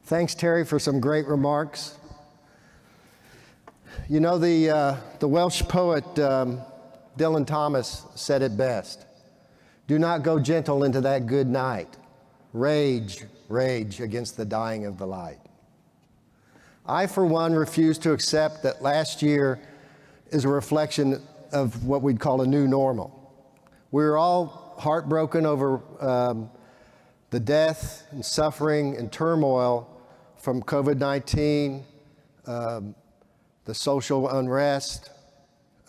Thanks, Terry, for some great remarks. You know, the Welsh poet Dylan Thomas said it best. Do not go gentle into that good night. Rage, rage against the dying of the light. I, for one, refuse to accept that last year is a reflection of what we'd call a new normal. We're all heartbroken over the death and suffering and turmoil from COVID-19, the social unrest,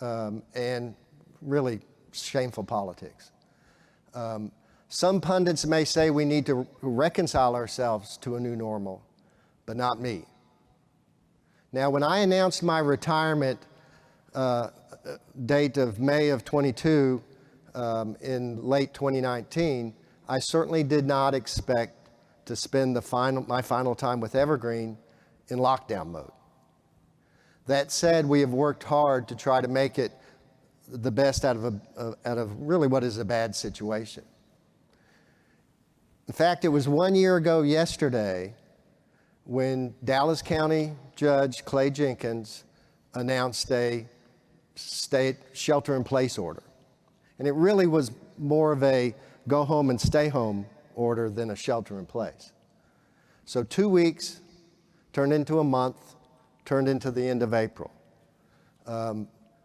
and really shameful politics. Some pundits may say we need to reconcile ourselves to a new normal, but not me. Now, when I announced my retirement date of May of 22 in late 2019, I certainly did not expect to spend my final time with Evergreen in lockdown mode. That said, we have worked hard to try to make it the best out of really what is a bad situation. In fact, it was 1 year ago yesterday when Dallas County Judge Clay Jenkins announced a state shelter-in-place order. And it really was more of a go home and stay home order than a shelter-in-place. So 2 weeks turned into a month, turned into the end of April.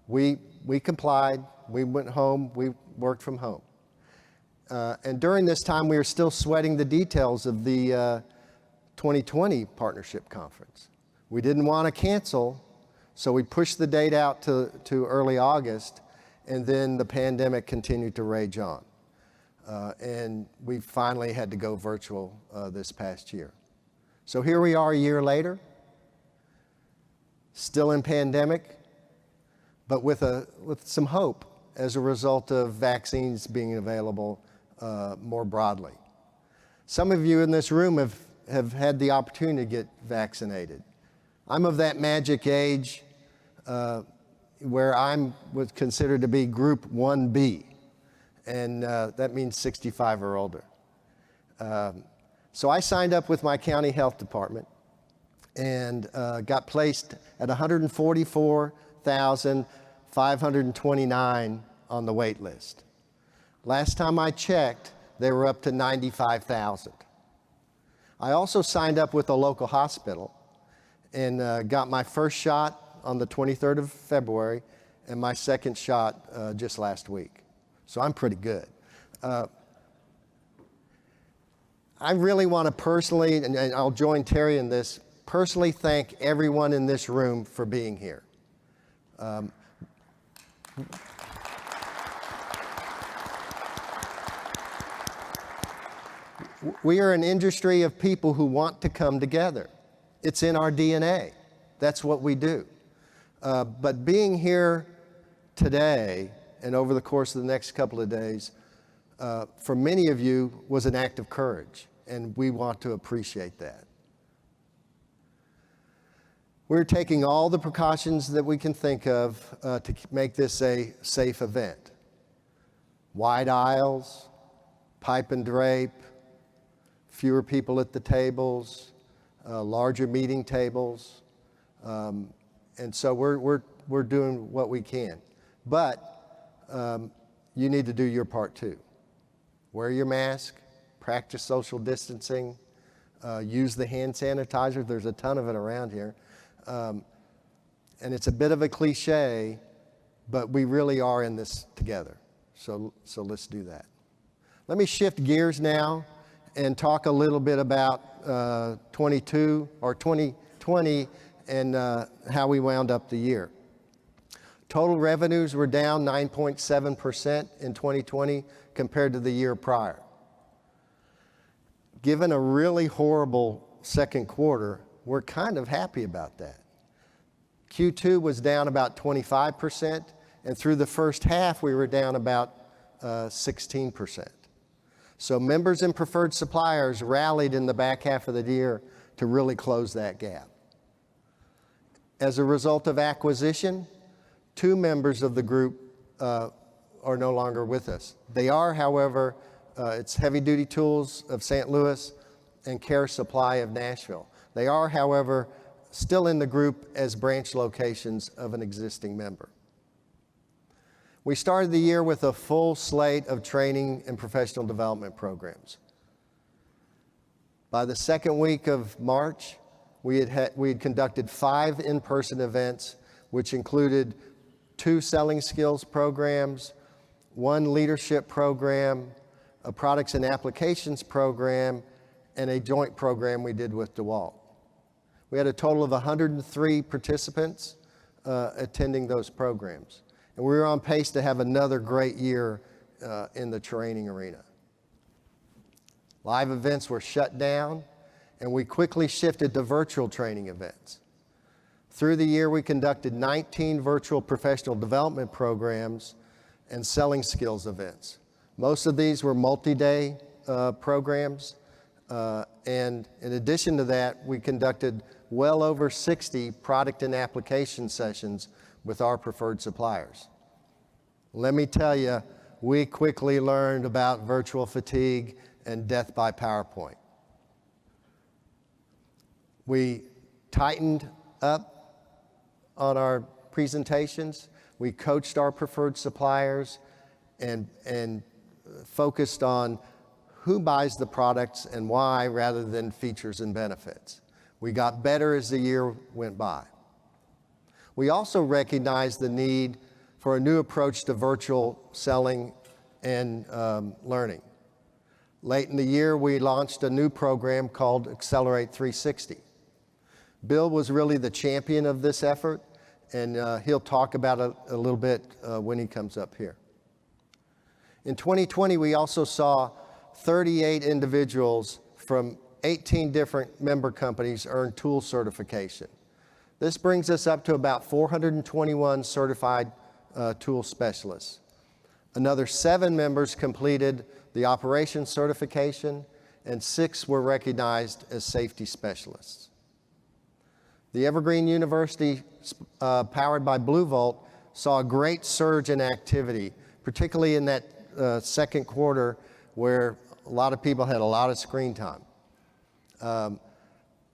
We complied, we went home, we worked from home. And during this time, we were still sweating the details of the 2020 Partnership Conference. We didn't want to cancel, so we pushed the date out to early August, and then the pandemic continued to rage on. And we finally had to go virtual this past year. So here we are a year later, still in pandemic, but with some hope as a result of vaccines being available more broadly. Some of you in this room have had the opportunity to get vaccinated. I'm of that magic age where I'm considered to be Group 1B, and that means 65 or older. So I signed up with my county health department and got placed at 144,529 on the wait list. Last time I checked, they were up to 95,000. I also signed up with a local hospital and got my first shot on the 23rd of February and my second shot just last week. So I'm pretty good. I really want to personally, and I'll join Terry in this, personally thank everyone in this room for being here. We are an industry of people who want to come together. It's in our DNA. That's what we do. But being here today and over the course of the next couple of days, for many of you was an act of courage, and we want to appreciate that. We're taking all the precautions that we can think of to make this a safe event. Wide aisles, pipe and drape, fewer people at the tables, larger meeting tables, and so we're doing what we can. But you need to do your part too. Wear your mask, practice social distancing, use the hand sanitizer. There's a ton of it around here. And it's a bit of a cliche, but we really are in this together. So let's do that. Let me shift gears now and talk a little bit about 2020 and how we wound up the year. Total revenues were down 9.7% in 2020 compared to the year prior. Given a really horrible second quarter, we're kind of happy about that. Q2 was down about 25%, and through the first half, we were down about 16%. So members and preferred suppliers rallied in the back half of the year to really close that gap. As a result of acquisition, 2 members of the group are no longer with us. They are, however, it's Heavy Duty Tools of St. Louis and Care Supply of Nashville. They are, however, still in the group as branch locations of an existing member. We started the year with a full slate of training and professional development programs. By the second week of March, we had conducted 5 in-person events, which included 2 selling skills programs, 1 leadership program, a products and applications program, and a joint program we did with DeWalt. We had a total of 103 participants attending those programs. And we were on pace to have another great year in the training arena. Live events were shut down, and we quickly shifted to virtual training events. Through the year, we conducted 19 virtual professional development programs and selling skills events. Most of these were multi-day programs, and in addition to that, we conducted well over 60 product and application sessions with our preferred suppliers. Let me tell you, we quickly learned about virtual fatigue and death by PowerPoint. We tightened up on our presentations. We coached our preferred suppliers and focused on who buys the products and why rather than features and benefits. We got better as the year went by. We also recognized the need for a new approach to virtual selling and learning. Late in the year, we launched a new program called Accelerate 360. Bill was really the champion of this effort, and he'll talk about it a little bit when he comes up here. In 2020, we also saw 38 individuals from 18 different member companies earn tool certification. This brings us up to about 421 certified tool specialists. Another 7 members completed the operations certification, and 6 were recognized as safety specialists. The Evergreen University, powered by Blue Volt, saw a great surge in activity, particularly in that second quarter where a lot of people had a lot of screen time.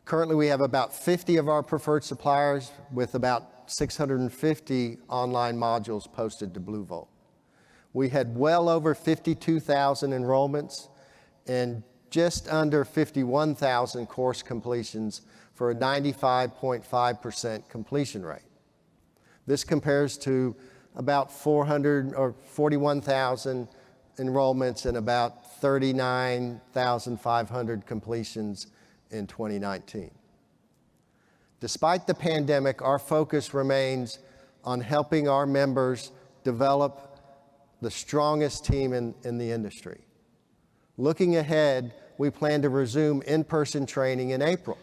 Currently, we have about 50 of our preferred suppliers with about 650 online modules posted to Blue Volt. We had well over 52,000 enrollments and just under 51,000 course completions for a 95.5% completion rate. This compares to about 41,000 enrollments and about 39,500 completions in 2019. Despite the pandemic, our focus remains on helping our members develop the strongest team in the industry. Looking ahead, we plan to resume in-person training in April.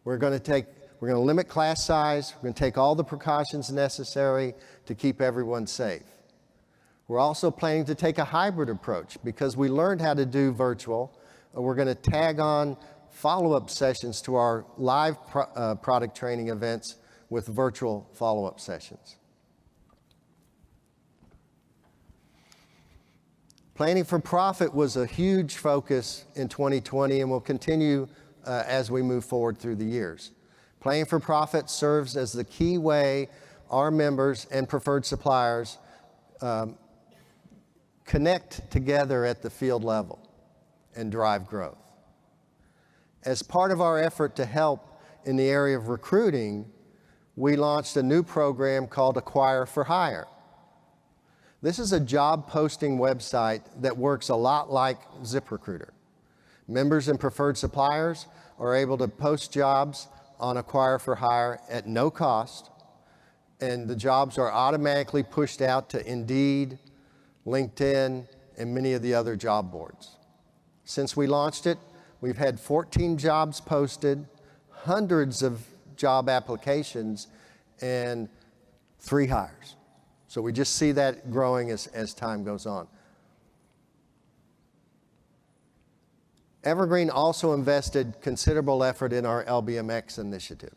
We're going to limit class size. We're going to take all the precautions necessary to keep everyone safe. We're also planning to take a hybrid approach because we learned how to do virtual. We're going to tag on follow-up sessions to our live product training events with virtual follow-up sessions. Planning for profit was a huge focus in 2020 and will continue as we move forward through the years. Planning for profit serves as the key way our members and preferred suppliers connect together at the field level and drive growth. As part of our effort to help in the area of recruiting, we launched a new program called Acquire for Hire. This is a job posting website that works a lot like ZipRecruiter. Members and preferred suppliers are able to post jobs on Acquire for Hire at no cost, and the jobs are automatically pushed out to Indeed, LinkedIn, and many of the other job boards. Since we launched it, we've had 14 jobs posted, hundreds of job applications, and 3 hires. So we just see that growing as time goes on. Evergreen also invested considerable effort in our LBMX initiative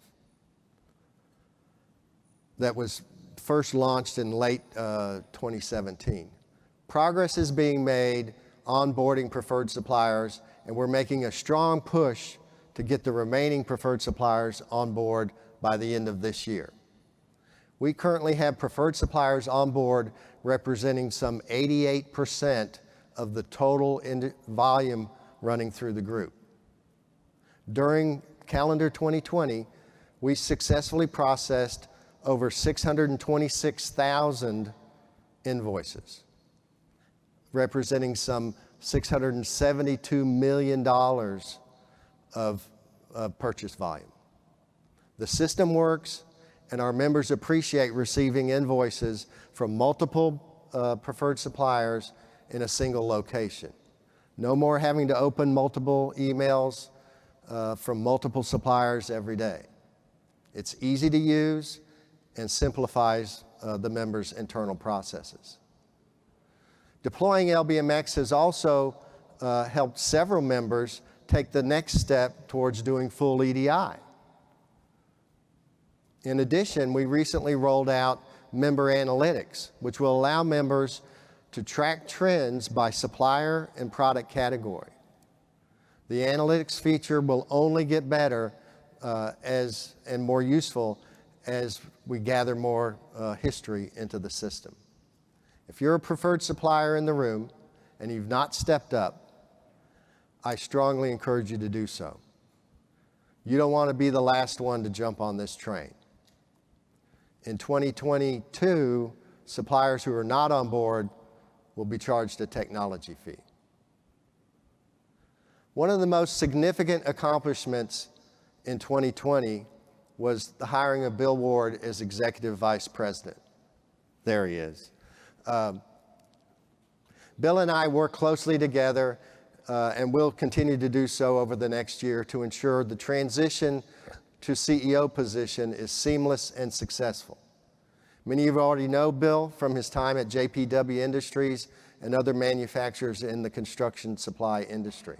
that was first launched in late 2017. Progress is being made onboarding preferred suppliers, and we're making a strong push to get the remaining preferred suppliers on board by the end of this year. We currently have preferred suppliers on board representing some 88% of the total volume running through the group. During calendar 2020, we successfully processed over 626,000 invoices, representing some $672 million of purchase volume. The system works, and our members appreciate receiving invoices from multiple preferred suppliers in a single location. No more having to open multiple emails from multiple suppliers every day. It's easy to use and simplifies the members' internal processes. Deploying LBMX has also helped several members take the next step towards doing full EDI. In addition, we recently rolled out member analytics, which will allow members to track trends by supplier and product category. The analytics feature will only get better and more useful as we gather more history into the system. If you're a preferred supplier in the room and you've not stepped up, I strongly encourage you to do so. You don't want to be the last one to jump on this train. In 2022, suppliers who are not on board will be charged a technology fee. One of the most significant accomplishments in 2020 was the hiring of Bill Ward as Executive Vice President. There he is. Bill and I work closely together and will continue to do so over the next year to ensure the transition to CEO position is seamless and successful. Many of you already know Bill from his time at JPW Industries and other manufacturers in the construction supply industry.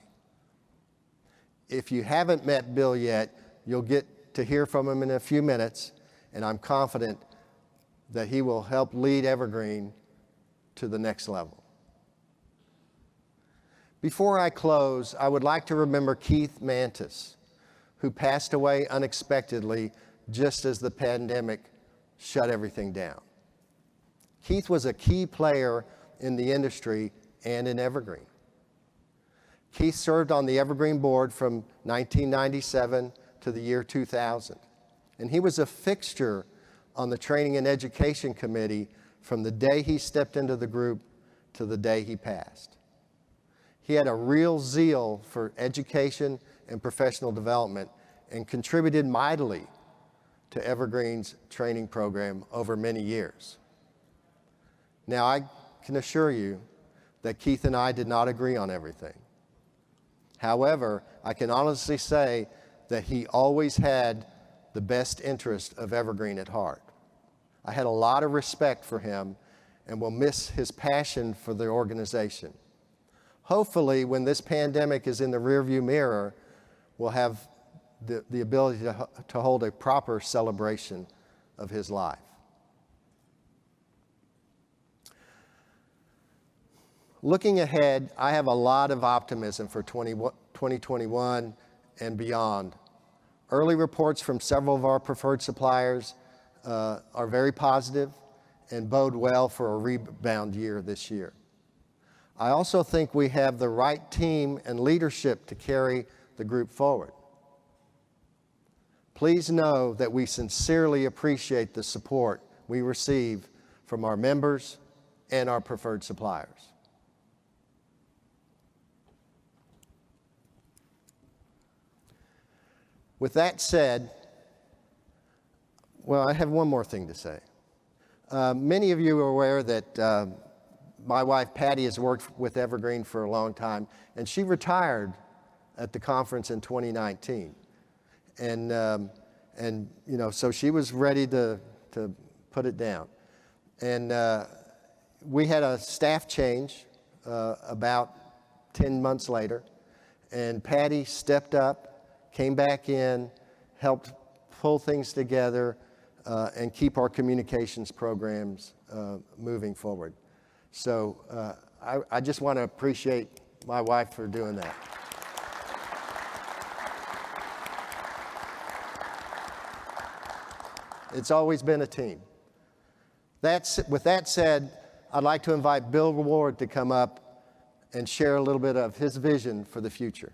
If you haven't met Bill yet, you'll get to hear from him in a few minutes, and I'm confident that he will help lead Evergreen to the next level. Before I close, I would like to remember Keith Mantis, who passed away unexpectedly just as the pandemic shut everything down. Keith was a key player in the industry and in Evergreen. Keith served on the Evergreen board from 1997 to the year 2000, and he was a fixture on the Training and Education Committee from the day he stepped into the group to the day he passed. He had a real zeal for education and professional development and contributed mightily to Evergreen's training program over many years. Now, I can assure you that Keith and I did not agree on everything. However, I can honestly say that he always had the best interest of Evergreen at heart. I had a lot of respect for him and will miss his passion for the organization. Hopefully, when this pandemic is in the rearview mirror, we'll have the ability to hold a proper celebration of his life. Looking ahead, I have a lot of optimism for 2021 and beyond. Early reports from several of our preferred suppliers are very positive and bode well for a rebound year this year. I also think we have the right team and leadership to carry the group forward. Please know that we sincerely appreciate the support we receive from our members and our preferred suppliers. With that said, well, I have one more thing to say. Many of you are aware that my wife Patty has worked with Evergreen for a long time, and she retired at the conference in 2019. And you know, so she was ready to put it down. And we had a staff change about 10 months later, and Patty stepped up, came back in, helped pull things together, and keep our communications programs moving forward. So I just want to appreciate my wife for doing that. It's always been a team. With that said, I'd like to invite Bill Ward to come up and share a little bit of his vision for the future.